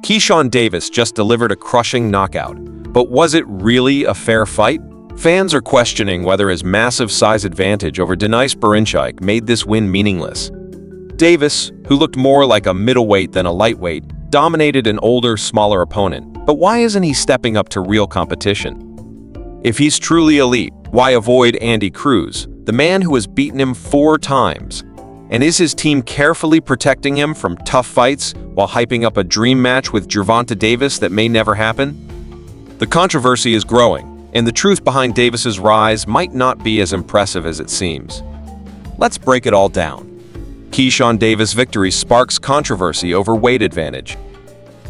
Keyshawn Davis just delivered a crushing knockout, but was it really a fair fight? Fans are questioning whether his massive size advantage over Denys Berinchyk made this win meaningless. Davis, who looked more like a middleweight than a lightweight, dominated an older, smaller opponent, but why isn't he stepping up to real competition? If he's truly elite, why avoid Andy Cruz, the man who has beaten him 4 times? And is his team carefully protecting him from tough fights while hyping up a dream match with Gervonta Davis that may never happen? The controversy is growing, and the truth behind Davis's rise might not be as impressive as it seems. Let's break it all down. Keyshawn Davis' victory sparks controversy over weight advantage.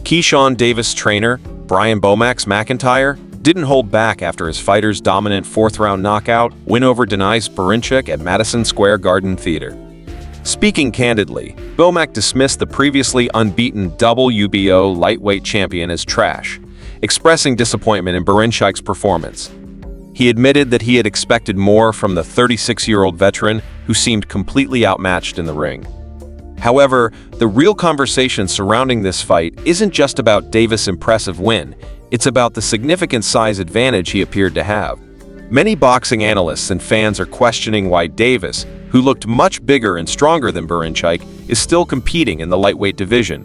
Keyshawn Davis' trainer, BoMac McIntyre, didn't hold back after his fighter's dominant 4th-round knockout win over Denys Berinchyk at Madison Square Garden Theater. Speaking candidly, BoMac dismissed the previously unbeaten WBO lightweight champion as trash, expressing disappointment in Berinchyks' performance. He admitted that he had expected more from the 36-year-old veteran who seemed completely outmatched in the ring. However, the real conversation surrounding this fight isn't just about Davis' impressive win, it's about the significant size advantage he appeared to have. Many boxing analysts and fans are questioning why Davis, who looked much bigger and stronger than Berinchyk, is still competing in the lightweight division.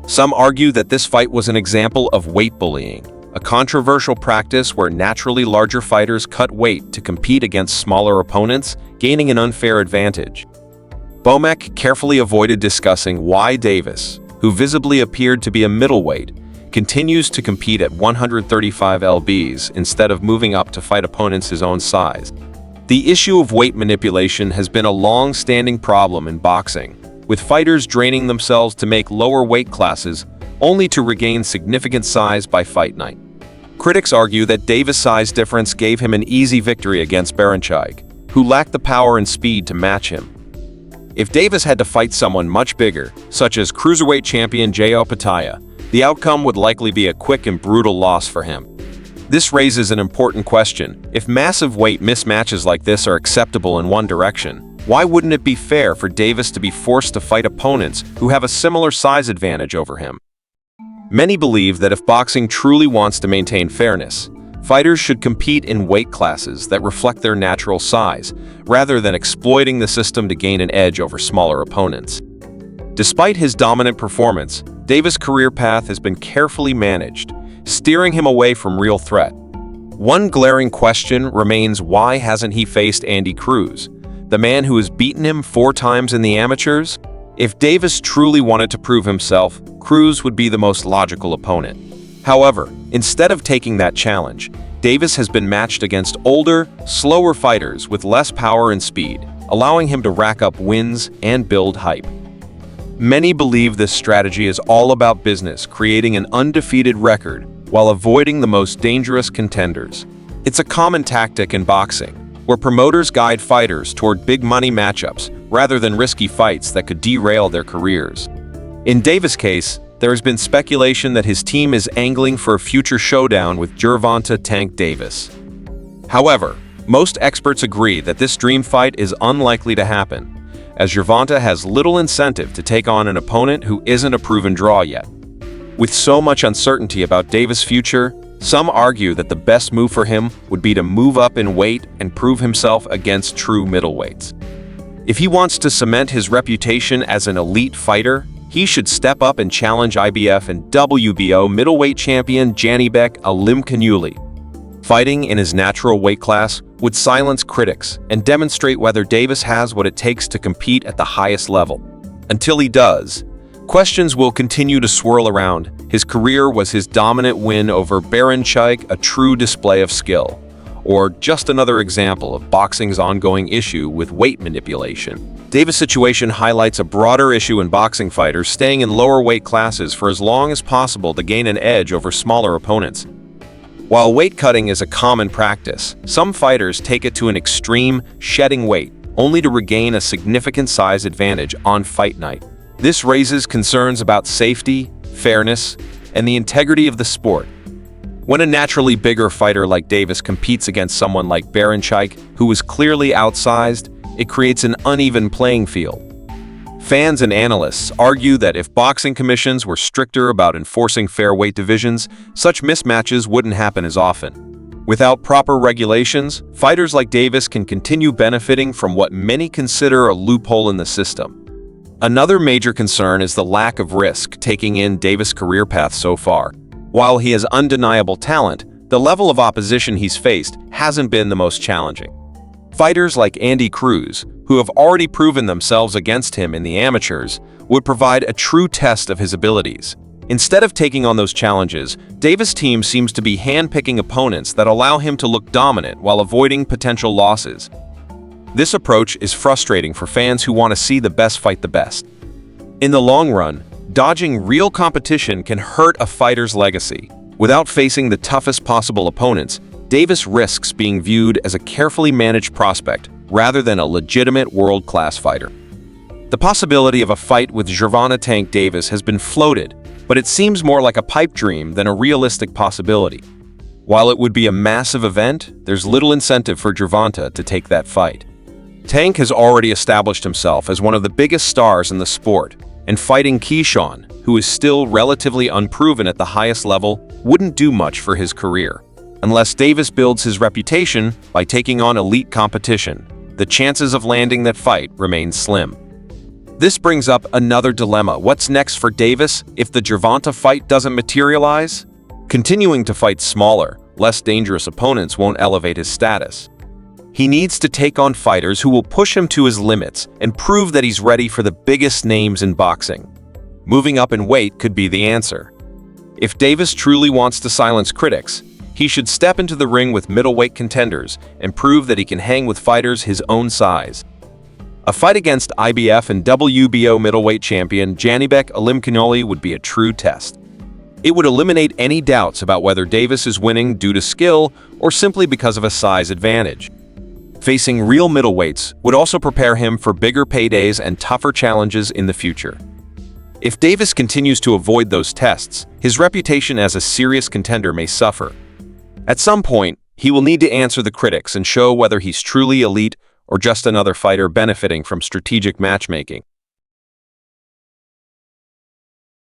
Some argue that this fight was an example of weight bullying, a controversial practice where naturally larger fighters cut weight to compete against smaller opponents, gaining an unfair advantage. BoMac carefully avoided discussing why Davis, who visibly appeared to be a middleweight, continues to compete at 135 lbs instead of moving up to fight opponents his own size. The issue of weight manipulation has been a long-standing problem in boxing, with fighters draining themselves to make lower weight classes only to regain significant size by fight night. Critics argue that Davis' size difference gave him an easy victory against Berinchyk, who lacked the power and speed to match him. If Davis had to fight someone much bigger, such as cruiserweight champion J.O. Pataya, the outcome would likely be a quick and brutal loss for him. This raises an important question. If massive weight mismatches like this are acceptable in one direction, why wouldn't it be fair for Davis to be forced to fight opponents who have a similar size advantage over him? Many believe that if boxing truly wants to maintain fairness, fighters should compete in weight classes that reflect their natural size, rather than exploiting the system to gain an edge over smaller opponents. Despite his dominant performance, Davis' career path has been carefully managed, steering him away from real threat. One glaring question remains: why hasn't he faced Andy Cruz, the man who has beaten him 4 times in the amateurs? If Davis truly wanted to prove himself, Cruz would be the most logical opponent. However, instead of taking that challenge, Davis has been matched against older, slower fighters with less power and speed, allowing him to rack up wins and build hype. Many believe this strategy is all about business, creating an undefeated record while avoiding the most dangerous contenders. It's a common tactic in boxing, where promoters guide fighters toward big-money matchups rather than risky fights that could derail their careers. In Davis' case, there has been speculation that his team is angling for a future showdown with Gervonta "Tank" Davis. However, most experts agree that this dream fight is unlikely to happen, as Gervonta has little incentive to take on an opponent who isn't a proven draw yet. With so much uncertainty about Davis' future, some argue that the best move for him would be to move up in weight and prove himself against true middleweights. If he wants to cement his reputation as an elite fighter, he should step up and challenge IBF and WBO middleweight champion Janibek Alimkhanuly. Fighting in his natural weight class would silence critics and demonstrate whether Davis has what it takes to compete at the highest level. Until he does, questions will continue to swirl around. His career was his dominant win over Berinchyk a true display of skill, or just another example of boxing's ongoing issue with weight manipulation? Davis' situation highlights a broader issue in boxing fighters staying in lower weight classes for as long as possible to gain an edge over smaller opponents. While weight cutting is a common practice, some fighters take it to an extreme, shedding weight, only to regain a significant size advantage on fight night. This raises concerns about safety, fairness, and the integrity of the sport. When a naturally bigger fighter like Davis competes against someone like Berinchyk, who is clearly outsized, it creates an uneven playing field. Fans and analysts argue that if boxing commissions were stricter about enforcing fair weight divisions, such mismatches wouldn't happen as often. Without proper regulations, fighters like Davis can continue benefiting from what many consider a loophole in the system. Another major concern is the lack of risk taking in Davis' career path so far. While he has undeniable talent, the level of opposition he's faced hasn't been the most challenging. Fighters like Andy Cruz, who have already proven themselves against him in the amateurs, would provide a true test of his abilities. Instead of taking on those challenges, Davis' team seems to be handpicking opponents that allow him to look dominant while avoiding potential losses. This approach is frustrating for fans who want to see the best fight the best. In the long run, dodging real competition can hurt a fighter's legacy. Without facing the toughest possible opponents, Davis risks being viewed as a carefully managed prospect rather than a legitimate world-class fighter. The possibility of a fight with Gervonta "Tank" Davis has been floated, but it seems more like a pipe dream than a realistic possibility. While it would be a massive event, there's little incentive for Gervonta to take that fight. Tank has already established himself as one of the biggest stars in the sport, and fighting Keyshawn, who is still relatively unproven at the highest level, wouldn't do much for his career. Unless Davis builds his reputation by taking on elite competition, the chances of landing that fight remain slim. This brings up another dilemma. What's next for Davis if the Gervonta fight doesn't materialize? Continuing to fight smaller, less dangerous opponents won't elevate his status. He needs to take on fighters who will push him to his limits and prove that he's ready for the biggest names in boxing. Moving up in weight could be the answer. If Davis truly wants to silence critics, he should step into the ring with middleweight contenders and prove that he can hang with fighters his own size. A fight against IBF and WBO middleweight champion Janibek Alimkhanuly would be a true test. It would eliminate any doubts about whether Davis is winning due to skill or simply because of a size advantage. Facing real middleweights would also prepare him for bigger paydays and tougher challenges in the future. If Davis continues to avoid those tests, his reputation as a serious contender may suffer. At some point, he will need to answer the critics and show whether he's truly elite or just another fighter benefiting from strategic matchmaking.